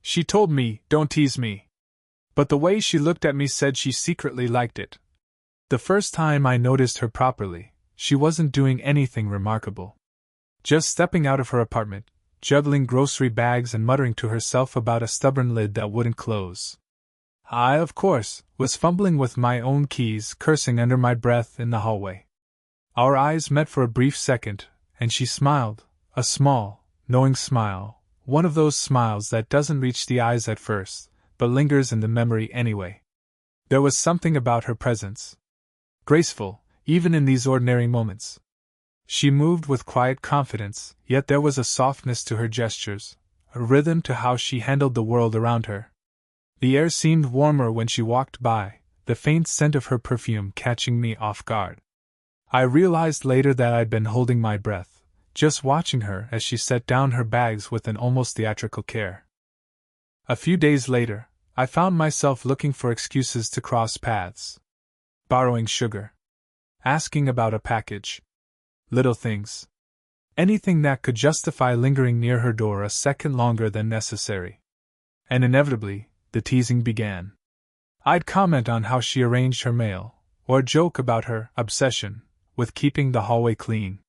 She told me, "Don't tease me." But the way she looked at me said she secretly liked it. The first time I noticed her properly, she wasn't doing anything remarkable. Just stepping out of her apartment, juggling grocery bags and muttering to herself about a stubborn lid that wouldn't close. I, of course, was fumbling with my own keys, cursing under my breath in the hallway. Our eyes met for a brief second, and she smiled, a small, knowing smile, one of those smiles that doesn't reach the eyes at first, but lingers in the memory anyway. There was something about her presence. Graceful, even in these ordinary moments. She moved with quiet confidence, yet there was a softness to her gestures, a rhythm to how she handled the world around her. The air seemed warmer when she walked by, the faint scent of her perfume catching me off guard. I realized later that I'd been holding my breath, just watching her as she set down her bags with an almost theatrical care. A few days later, I found myself looking for excuses to cross paths. Borrowing sugar. Asking about a package. Little things. Anything that could justify lingering near her door a second longer than necessary. And inevitably, the teasing began. I'd comment on how she arranged her mail, or joke about her obsession with keeping the hallway clean.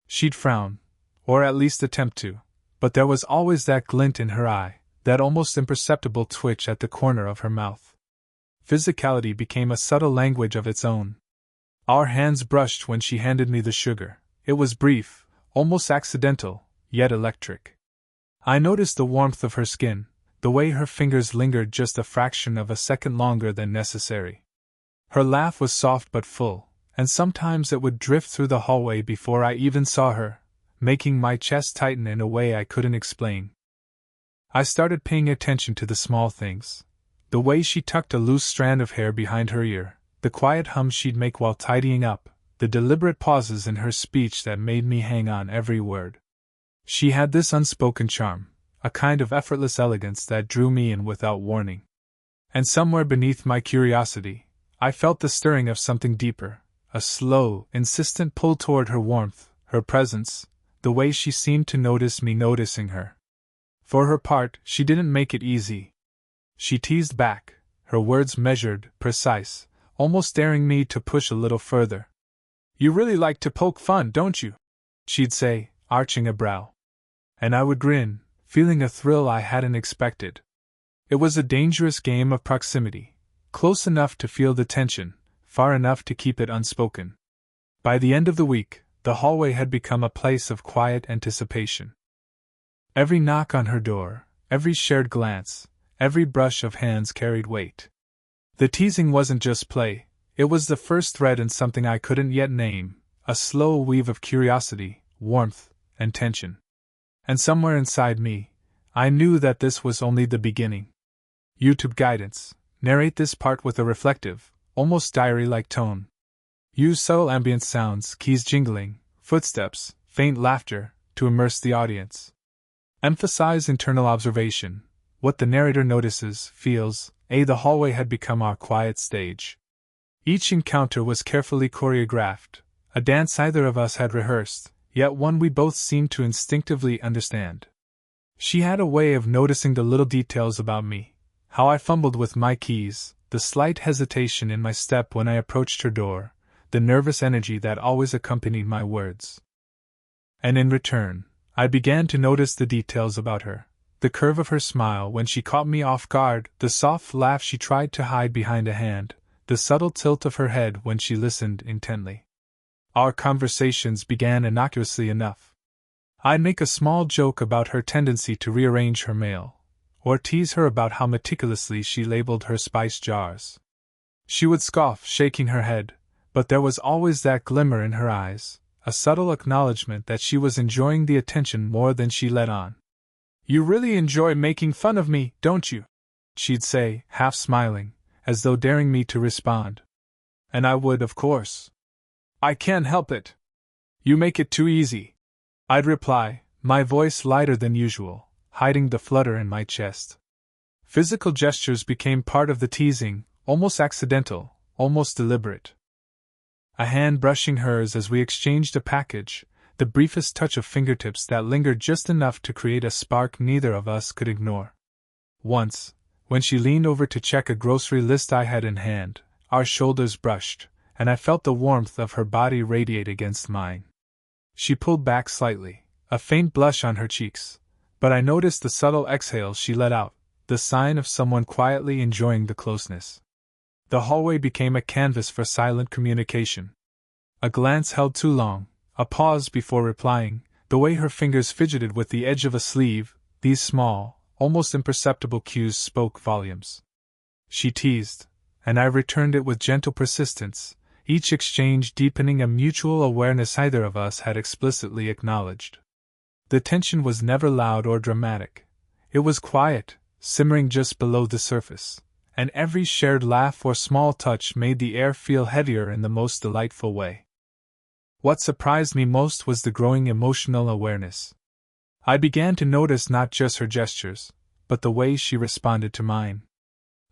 She'd frown, or at least attempt to, but there was always that glint in her eye, that almost imperceptible twitch at the corner of her mouth. Physicality became a subtle language of its own. Our hands brushed when she handed me the sugar. It was brief, almost accidental, yet electric. I noticed the warmth of her skin, the way her fingers lingered just a fraction of a second longer than necessary. Her laugh was soft but full, and sometimes it would drift through the hallway before I even saw her, making my chest tighten in a way I couldn't explain. I started paying attention to the small things. The way she tucked a loose strand of hair behind her ear, the quiet hum she'd make while tidying up, the deliberate pauses in her speech that made me hang on every word. She had this unspoken charm, a kind of effortless elegance that drew me in without warning. And somewhere beneath my curiosity, I felt the stirring of something deeper, a slow, insistent pull toward her warmth, her presence, the way she seemed to notice me noticing her. For her part, she didn't make it easy. She teased back, her words measured, precise, almost daring me to push a little further. "You really like to poke fun, don't you?" she'd say, arching a brow. And I would grin, feeling a thrill I hadn't expected. It was a dangerous game of proximity, close enough to feel the tension, far enough to keep it unspoken. By the end of the week, the hallway had become a place of quiet anticipation. Every knock on her door, every shared glance, every brush of hands carried weight. The teasing wasn't just play, it was the first thread in something I couldn't yet name, a slow weave of curiosity, warmth, and tension. And somewhere inside me, I knew that this was only the beginning. YouTube guidance: narrate this part with a reflective, almost diary-like tone. Use subtle ambient sounds, keys jingling, footsteps, faint laughter, to immerse the audience. Emphasize internal observation, what the narrator notices, feels. The hallway had become our quiet stage. Each encounter was carefully choreographed, a dance either of us had rehearsed, yet one we both seemed to instinctively understand. She had a way of noticing the little details about me, how I fumbled with my keys, the slight hesitation in my step when I approached her door, the nervous energy that always accompanied my words. And in return, I began to notice the details about her. The curve of her smile when she caught me off guard, the soft laugh she tried to hide behind a hand, the subtle tilt of her head when she listened intently. Our conversations began innocuously enough. I'd make a small joke about her tendency to rearrange her mail, or tease her about how meticulously she labeled her spice jars. She would scoff, shaking her head, but there was always that glimmer in her eyes, a subtle acknowledgement that she was enjoying the attention more than she let on. "You really enjoy making fun of me, don't you?" she'd say, half smiling, as though daring me to respond. And I would, of course. "I can't help it. You make it too easy," I'd reply, my voice lighter than usual, hiding the flutter in my chest. Physical gestures became part of the teasing, almost accidental, almost deliberate. A hand brushing hers as we exchanged a package, the briefest touch of fingertips that lingered just enough to create a spark neither of us could ignore. Once, when she leaned over to check a grocery list I had in hand, our shoulders brushed, and I felt the warmth of her body radiate against mine. She pulled back slightly, a faint blush on her cheeks, but I noticed the subtle exhale she let out, the sign of someone quietly enjoying the closeness. The hallway became a canvas for silent communication. A glance held too long, a pause before replying, the way her fingers fidgeted with the edge of a sleeve, these small, almost imperceptible cues spoke volumes. She teased, and I returned it with gentle persistence, each exchange deepening a mutual awareness either of us had explicitly acknowledged. The tension was never loud or dramatic. It was quiet, simmering just below the surface, and every shared laugh or small touch made the air feel heavier in the most delightful way. What surprised me most was the growing emotional awareness. I began to notice not just her gestures, but the way she responded to mine.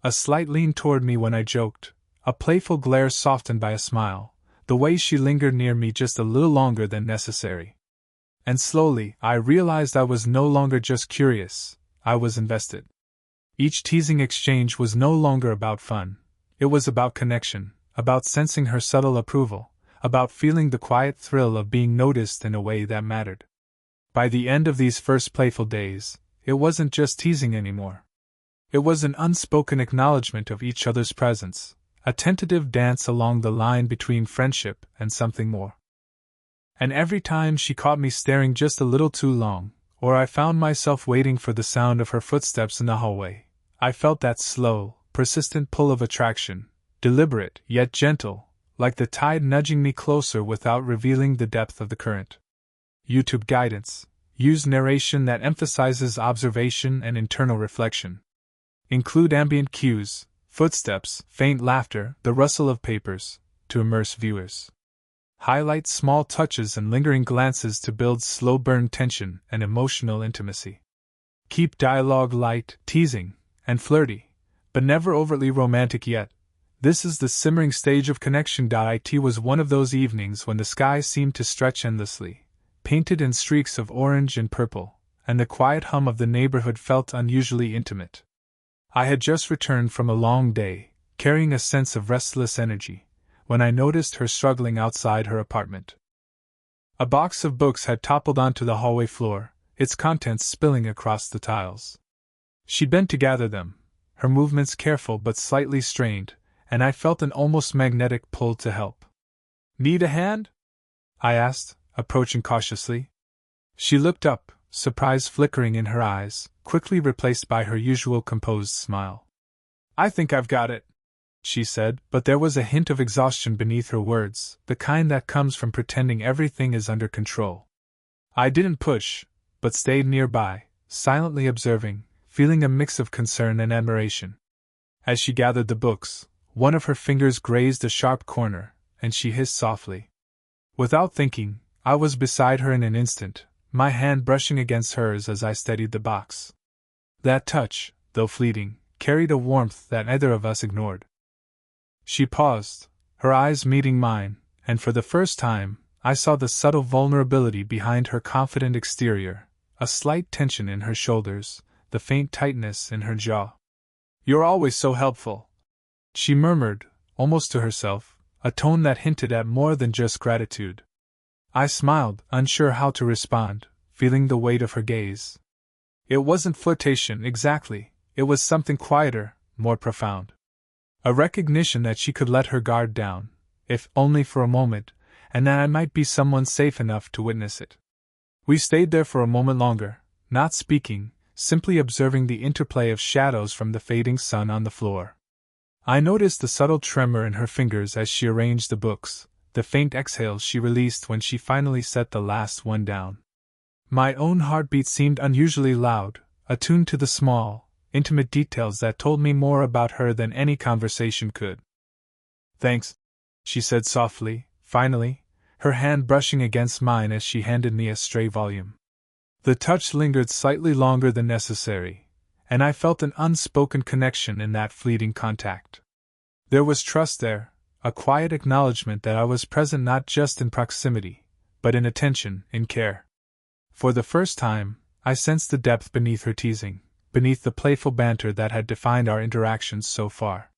A slight lean toward me when I joked, a playful glare softened by a smile, the way she lingered near me just a little longer than necessary. And slowly, I realized I was no longer just curious, I was invested. Each teasing exchange was no longer about fun. It was about connection, about sensing her subtle approval, about feeling the quiet thrill of being noticed in a way that mattered. By the end of these first playful days, it wasn't just teasing anymore. It was an unspoken acknowledgement of each other's presence, a tentative dance along the line between friendship and something more. And every time she caught me staring just a little too long, or I found myself waiting for the sound of her footsteps in the hallway, I felt that slow, persistent pull of attraction, deliberate yet gentle, like the tide nudging me closer without revealing the depth of the current. YouTube guidance. Use narration that emphasizes observation and internal reflection. Include ambient cues, footsteps, faint laughter, the rustle of papers, to immerse viewers. Highlight small touches and lingering glances to build slow-burn tension and emotional intimacy. Keep dialogue light, teasing, and flirty, but never overtly romantic yet. This is the simmering stage of connection. It was one of those evenings when the sky seemed to stretch endlessly, painted in streaks of orange and purple, and the quiet hum of the neighborhood felt unusually intimate. I had just returned from a long day, carrying a sense of restless energy, when I noticed her struggling outside her apartment. A box of books had toppled onto the hallway floor, its contents spilling across the tiles. She bent to gather them, her movements careful but slightly strained, and I felt an almost magnetic pull to help. "Need a hand?" I asked, approaching cautiously. She looked up, surprise flickering in her eyes, quickly replaced by her usual composed smile. "I think I've got it," she said, but there was a hint of exhaustion beneath her words, the kind that comes from pretending everything is under control. I didn't push, but stayed nearby, silently observing, feeling a mix of concern and admiration. As she gathered the books, one of her fingers grazed a sharp corner, and she hissed softly. Without thinking, I was beside her in an instant, my hand brushing against hers as I steadied the box. That touch, though fleeting, carried a warmth that neither of us ignored. She paused, her eyes meeting mine, and for the first time, I saw the subtle vulnerability behind her confident exterior, a slight tension in her shoulders, the faint tightness in her jaw. "You're always so helpful," she murmured, almost to herself, a tone that hinted at more than just gratitude. I smiled, unsure how to respond, feeling the weight of her gaze. It wasn't flirtation exactly, it was something quieter, more profound. A recognition that she could let her guard down, if only for a moment, and that I might be someone safe enough to witness it. We stayed there for a moment longer, not speaking, simply observing the interplay of shadows from the fading sun on the floor. I noticed the subtle tremor in her fingers as she arranged the books, the faint exhales she released when she finally set the last one down. My own heartbeat seemed unusually loud, attuned to the small, intimate details that told me more about her than any conversation could. "Thanks," she said softly, finally, her hand brushing against mine as she handed me a stray volume. The touch lingered slightly longer than necessary, and I felt an unspoken connection in that fleeting contact. There was trust there, a quiet acknowledgement that I was present not just in proximity, but in attention, in care. For the first time, I sensed the depth beneath her teasing, beneath the playful banter that had defined our interactions so far.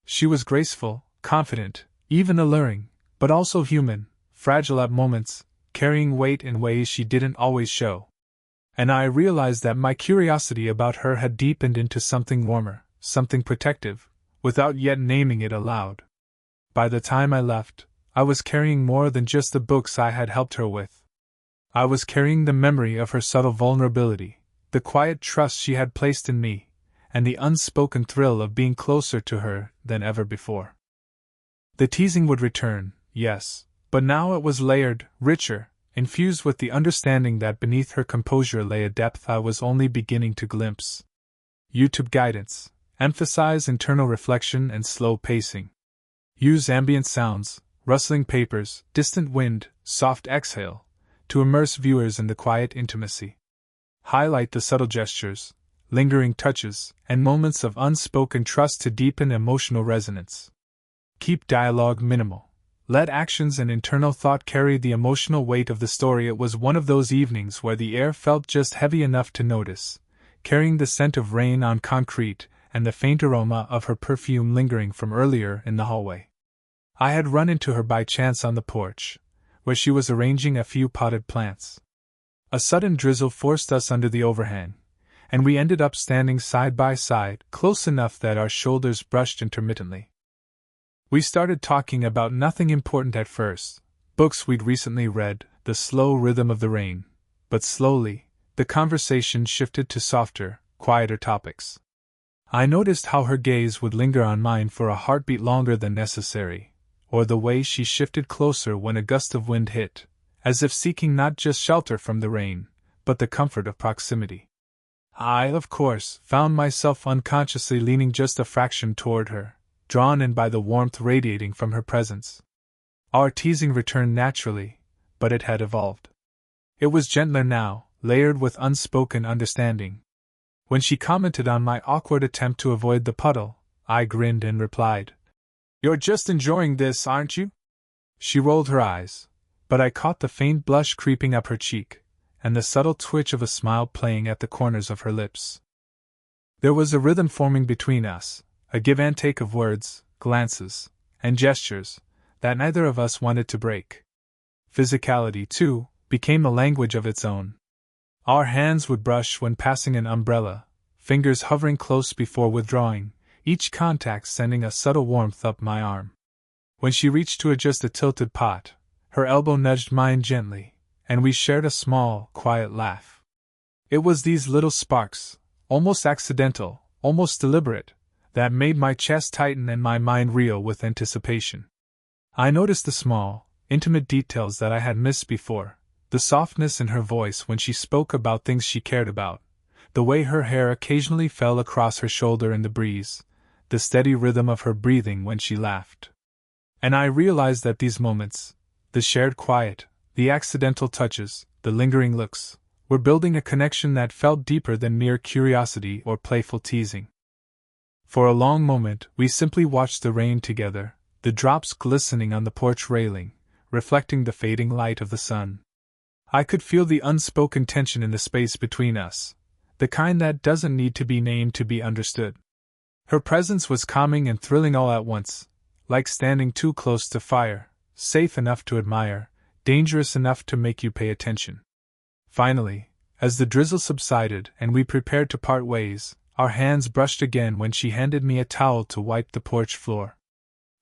She was graceful, confident, even alluring, but also human, fragile at moments, carrying weight in ways she didn't always show. And I realized that my curiosity about her had deepened into something warmer, something protective, without yet naming it aloud. By the time I left, I was carrying more than just the books I had helped her with. I was carrying the memory of her subtle vulnerability, the quiet trust she had placed in me, and the unspoken thrill of being closer to her than ever before. The teasing would return, yes, but now it was layered, richer, infused with the understanding that beneath her composure lay a depth I was only beginning to glimpse. YouTube guidance: emphasize internal reflection and slow pacing. Use ambient sounds, rustling papers, distant wind, soft exhale, to immerse viewers in the quiet intimacy. Highlight the subtle gestures, lingering touches, and moments of unspoken trust to deepen emotional resonance. Keep dialogue minimal. Let actions and internal thought carry the emotional weight of the story. It was one of those evenings where the air felt just heavy enough to notice, carrying the scent of rain on concrete and the faint aroma of her perfume lingering from earlier in the hallway. I had run into her by chance on the porch, where she was arranging a few potted plants. A sudden drizzle forced us under the overhang, and we ended up standing side by side, close enough that our shoulders brushed intermittently. We started talking about nothing important at first, books we'd recently read, the slow rhythm of the rain, but slowly, the conversation shifted to softer, quieter topics. I noticed how her gaze would linger on mine for a heartbeat longer than necessary, or the way she shifted closer when a gust of wind hit, as if seeking not just shelter from the rain, but the comfort of proximity. I, of course, found myself unconsciously leaning just a fraction toward her, drawn in by the warmth radiating from her presence. Our teasing returned naturally, but it had evolved. It was gentler now, layered with unspoken understanding. When she commented on my awkward attempt to avoid the puddle, I grinned and replied, "You're just enjoying this, aren't you?" She rolled her eyes, but I caught the faint blush creeping up her cheek, and the subtle twitch of a smile playing at the corners of her lips. There was a rhythm forming between us, a give and take of words, glances, and gestures, that neither of us wanted to break. Physicality, too, became a language of its own. Our hands would brush when passing an umbrella, fingers hovering close before withdrawing, each contact sending a subtle warmth up my arm. When she reached to adjust a tilted pot, her elbow nudged mine gently, and we shared a small, quiet laugh. It was these little sparks, almost accidental, almost deliberate, that made my chest tighten and my mind reel with anticipation. I noticed the small, intimate details that I had missed before, the softness in her voice when she spoke about things she cared about, the way her hair occasionally fell across her shoulder in the breeze, the steady rhythm of her breathing when she laughed. And I realized that these moments, the shared quiet, the accidental touches, the lingering looks, were building a connection that felt deeper than mere curiosity or playful teasing. For a long moment, we simply watched the rain together, the drops glistening on the porch railing, reflecting the fading light of the sun. I could feel the unspoken tension in the space between us, the kind that doesn't need to be named to be understood. Her presence was calming and thrilling all at once, like standing too close to fire, safe enough to admire, dangerous enough to make you pay attention. Finally, as the drizzle subsided and we prepared to part ways, our hands brushed again when she handed me a towel to wipe the porch floor.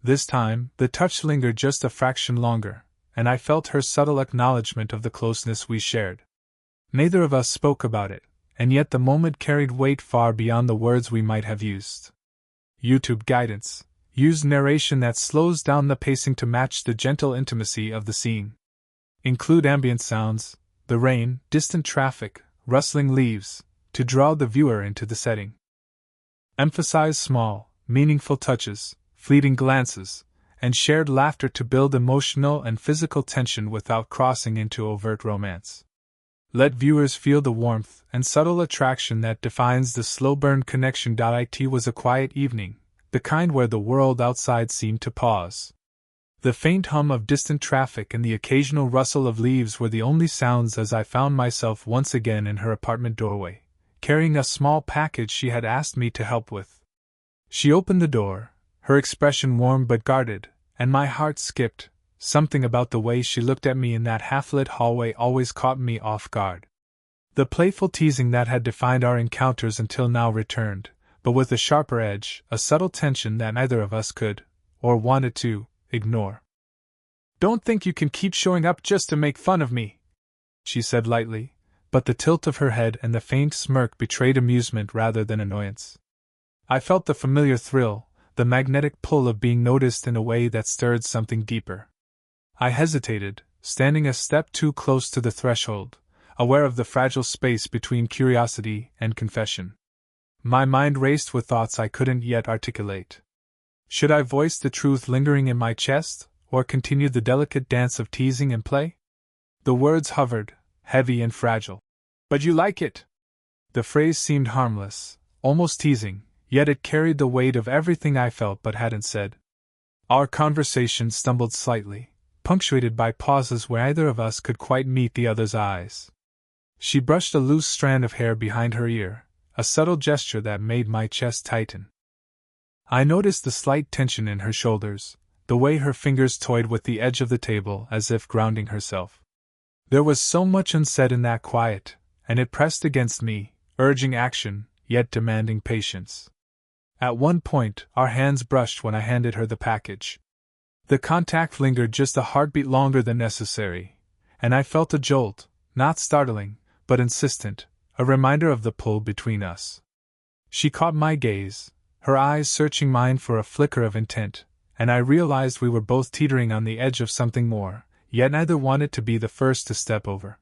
This time, the touch lingered just a fraction longer, and I felt her subtle acknowledgement of the closeness we shared. Neither of us spoke about it, and yet the moment carried weight far beyond the words we might have used. YouTube guidance: use narration that slows down the pacing to match the gentle intimacy of the scene. Include ambient sounds, the rain, distant traffic, rustling leaves, to draw the viewer into the setting. Emphasize small, meaningful touches, fleeting glances, and shared laughter to build emotional and physical tension without crossing into overt romance. Let viewers feel the warmth and subtle attraction that defines the slow-burn connection. It was a quiet evening, the kind where the world outside seemed to pause. The faint hum of distant traffic and the occasional rustle of leaves were the only sounds as I found myself once again in her apartment doorway, carrying a small package she had asked me to help with. She opened the door, her expression warm but guarded, and my heart skipped. Something about the way she looked at me in that half-lit hallway always caught me off guard. The playful teasing that had defined our encounters until now returned, but with a sharper edge, a subtle tension that neither of us could, or wanted to, ignore. "Don't think you can keep showing up just to make fun of me," she said lightly, but the tilt of her head and the faint smirk betrayed amusement rather than annoyance. I felt the familiar thrill, the magnetic pull of being noticed in a way that stirred something deeper. I hesitated, standing a step too close to the threshold, aware of the fragile space between curiosity and confession. My mind raced with thoughts I couldn't yet articulate. Should I voice the truth lingering in my chest, or continue the delicate dance of teasing and play? The words hovered, heavy and fragile. "But you like it!" The phrase seemed harmless, almost teasing, yet it carried the weight of everything I felt but hadn't said. Our conversation stumbled slightly, punctuated by pauses where either of us could quite meet the other's eyes. She brushed a loose strand of hair behind her ear, a subtle gesture that made my chest tighten. I noticed the slight tension in her shoulders, the way her fingers toyed with the edge of the table as if grounding herself. There was so much unsaid in that quiet, and it pressed against me, urging action, yet demanding patience. At one point, our hands brushed when I handed her the package. The contact lingered just a heartbeat longer than necessary, and I felt a jolt, not startling, but insistent, a reminder of the pull between us. She caught my gaze, her eyes searching mine for a flicker of intent, and I realized we were both teetering on the edge of something more, yet neither wanted to be the first to step over.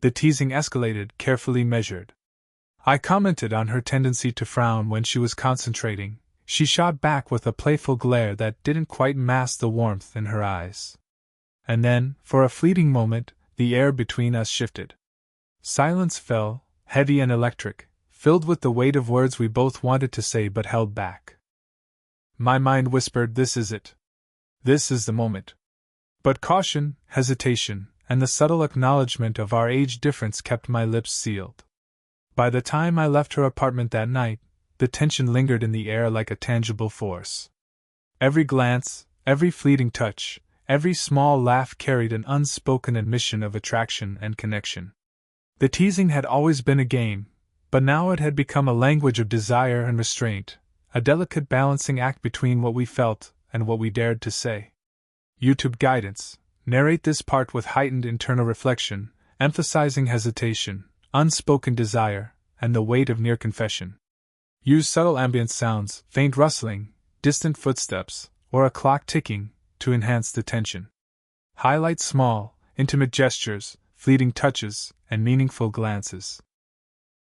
The teasing escalated, carefully measured. I commented on her tendency to frown when she was concentrating. She shot back with a playful glare that didn't quite mask the warmth in her eyes. And then, for a fleeting moment, the air between us shifted. Silence fell, heavy and electric, filled with the weight of words we both wanted to say but held back. My mind whispered, "This is it. This is the moment." But caution, hesitation, and the subtle acknowledgement of our age difference kept my lips sealed. By the time I left her apartment that night, the tension lingered in the air like a tangible force. Every glance, every fleeting touch, every small laugh carried an unspoken admission of attraction and connection. The teasing had always been a game, but now it had become a language of desire and restraint, a delicate balancing act between what we felt and what we dared to say. YouTube guidance: narrate this part with heightened internal reflection, emphasizing hesitation, unspoken desire, and the weight of near confession. Use subtle ambient sounds, faint rustling, distant footsteps, or a clock ticking, to enhance the tension. Highlight small, intimate gestures, fleeting touches, and meaningful glances.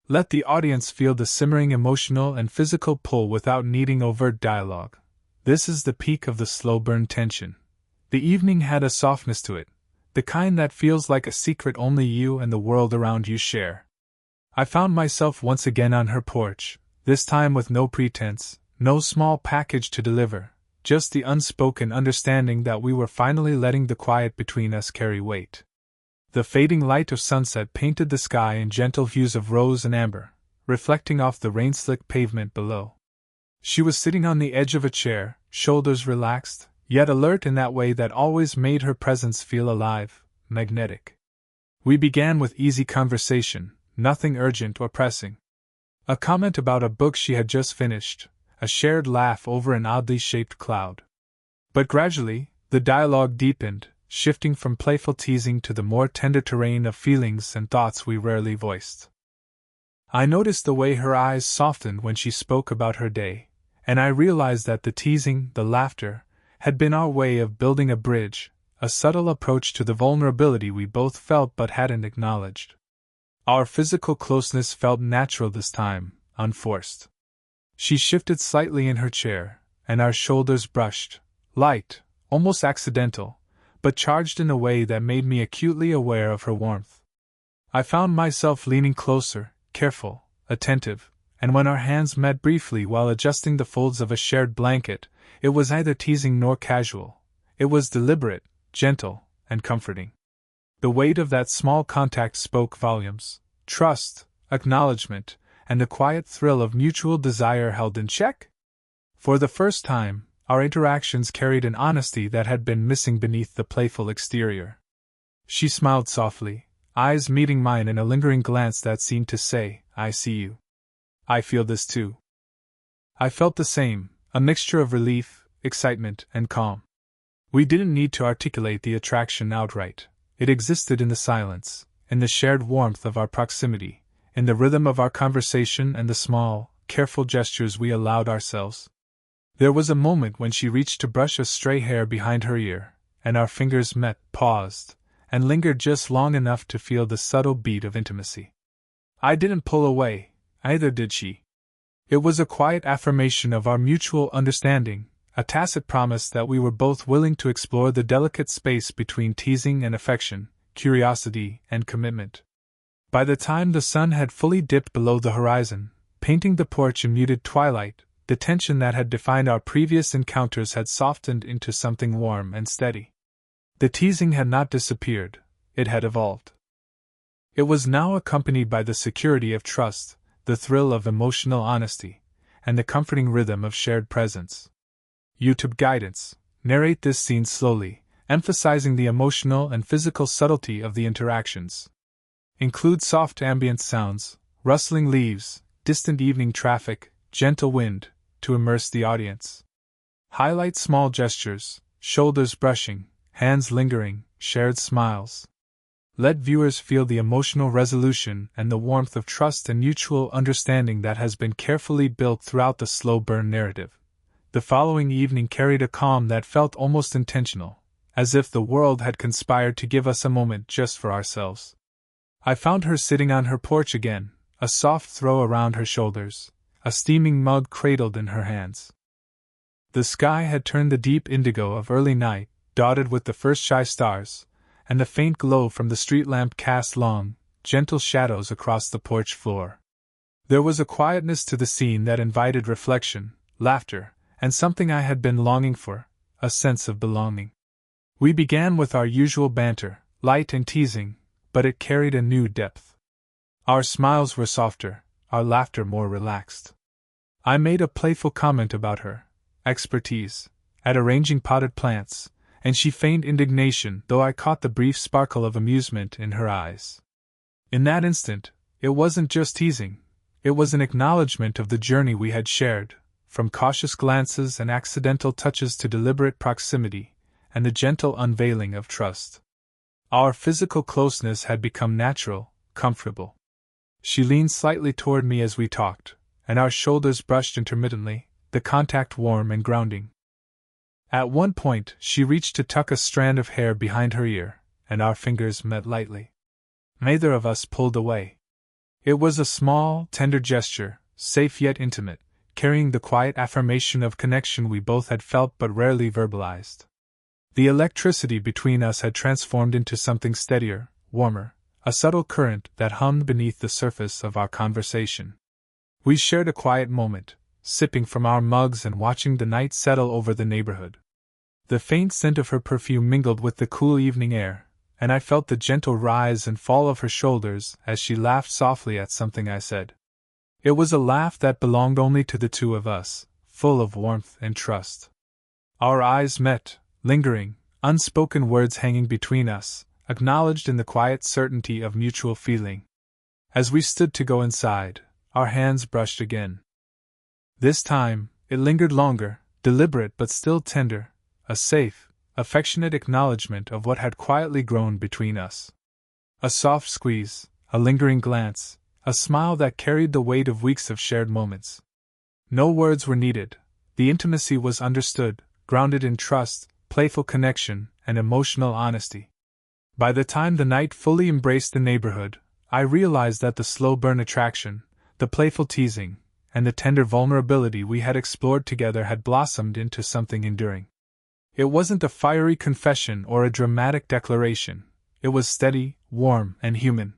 Let the audience feel the simmering emotional and physical pull without needing overt dialogue. This is the peak of the slow burn tension. The evening had a softness to it, the kind that feels like a secret only you and the world around you share. I found myself once again on her porch, this time with no pretense, no small package to deliver, just the unspoken understanding that we were finally letting the quiet between us carry weight. The fading light of sunset painted the sky in gentle hues of rose and amber, reflecting off the rain-slicked pavement below. She was sitting on the edge of a chair, shoulders relaxed, yet alert in that way that always made her presence feel alive, magnetic. We began with easy conversation, nothing urgent or pressing. A comment about a book she had just finished, a shared laugh over an oddly shaped cloud. But gradually, the dialogue deepened, shifting from playful teasing to the more tender terrain of feelings and thoughts we rarely voiced. I noticed the way her eyes softened when she spoke about her day, and I realized that the teasing, the laughter, had been our way of building a bridge, a subtle approach to the vulnerability we both felt but hadn't acknowledged. Our physical closeness felt natural this time, unforced. She shifted slightly in her chair, and our shoulders brushed, light, almost accidental, but charged in a way that made me acutely aware of her warmth. I found myself leaning closer, careful, attentive, and when our hands met briefly while adjusting the folds of a shared blanket, it was neither teasing nor casual. It was deliberate, gentle, and comforting. The weight of that small contact spoke volumes. Trust, acknowledgement, and the quiet thrill of mutual desire held in check? For the first time, our interactions carried an honesty that had been missing beneath the playful exterior. She smiled softly, eyes meeting mine in a lingering glance that seemed to say, "I see you. I feel this too." I felt the same, a mixture of relief, excitement, and calm. We didn't need to articulate the attraction outright. It existed in the silence, in the shared warmth of our proximity, in the rhythm of our conversation and the small, careful gestures we allowed ourselves. There was a moment when she reached to brush a stray hair behind her ear, and our fingers met, paused, and lingered just long enough to feel the subtle beat of intimacy. I didn't pull away, either did she. It was a quiet affirmation of our mutual understanding, a tacit promise that we were both willing to explore the delicate space between teasing and affection, curiosity and commitment. By the time the sun had fully dipped below the horizon, painting the porch in muted twilight, the tension that had defined our previous encounters had softened into something warm and steady. The teasing had not disappeared, it had evolved. It was now accompanied by the security of trust, the thrill of emotional honesty, and the comforting rhythm of shared presence. YouTube guidance. Narrate this scene slowly, emphasizing the emotional and physical subtlety of the interactions. Include soft ambient sounds, rustling leaves, distant evening traffic, gentle wind, to immerse the audience. Highlight small gestures, shoulders brushing, hands lingering, shared smiles. Let viewers feel the emotional resolution and the warmth of trust and mutual understanding that has been carefully built throughout the slow burn narrative. The following evening carried a calm that felt almost intentional, as if the world had conspired to give us a moment just for ourselves. I found her sitting on her porch again, a soft throw around her shoulders, a steaming mug cradled in her hands. The sky had turned the deep indigo of early night, dotted with the first shy stars, and the faint glow from the street lamp cast long, gentle shadows across the porch floor. There was a quietness to the scene that invited reflection, laughter, and something I had been longing for, a sense of belonging. We began with our usual banter, light and teasing, but it carried a new depth. Our smiles were softer, our laughter more relaxed. I made a playful comment about her expertise at arranging potted plants, and she feigned indignation, though I caught the brief sparkle of amusement in her eyes. In that instant, it wasn't just teasing, it was an acknowledgement of the journey we had shared, from cautious glances and accidental touches to deliberate proximity, and the gentle unveiling of trust. Our physical closeness had become natural, comfortable. She leaned slightly toward me as we talked, and our shoulders brushed intermittently, the contact warm and grounding. At one point, she reached to tuck a strand of hair behind her ear, and our fingers met lightly. Neither of us pulled away. It was a small, tender gesture, safe yet intimate, carrying the quiet affirmation of connection we both had felt but rarely verbalized. The electricity between us had transformed into something steadier, warmer, a subtle current that hummed beneath the surface of our conversation. We shared a quiet moment, sipping from our mugs and watching the night settle over the neighborhood. The faint scent of her perfume mingled with the cool evening air, and I felt the gentle rise and fall of her shoulders as she laughed softly at something I said. It was a laugh that belonged only to the two of us, full of warmth and trust. Our eyes met, lingering, unspoken words hanging between us, acknowledged in the quiet certainty of mutual feeling. As we stood to go inside, our hands brushed again. This time, it lingered longer, deliberate but still tender, a safe, affectionate acknowledgement of what had quietly grown between us. A soft squeeze, a lingering glance, a smile that carried the weight of weeks of shared moments. No words were needed, the intimacy was understood, grounded in trust, playful connection, and emotional honesty. By the time the night fully embraced the neighborhood, I realized that the slow burn attraction, the playful teasing, and the tender vulnerability we had explored together had blossomed into something enduring. It wasn't a fiery confession or a dramatic declaration, it was steady, warm, and human.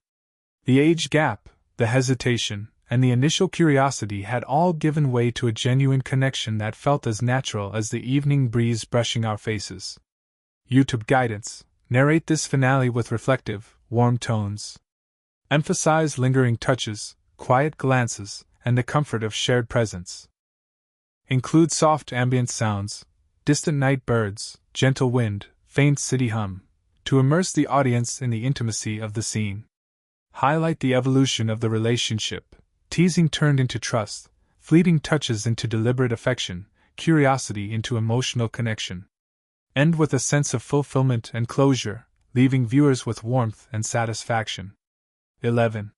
The age gap, the hesitation, and the initial curiosity had all given way to a genuine connection that felt as natural as the evening breeze brushing our faces. YouTube guidance. Narrate this finale with reflective, warm tones. Emphasize lingering touches, quiet glances, and the comfort of shared presence. Include soft ambient sounds, distant night birds, gentle wind, faint city hum, to immerse the audience in the intimacy of the scene. Highlight the evolution of the relationship, teasing turned into trust, fleeting touches into deliberate affection, curiosity into emotional connection. End with a sense of fulfillment and closure, leaving viewers with warmth and satisfaction. 11.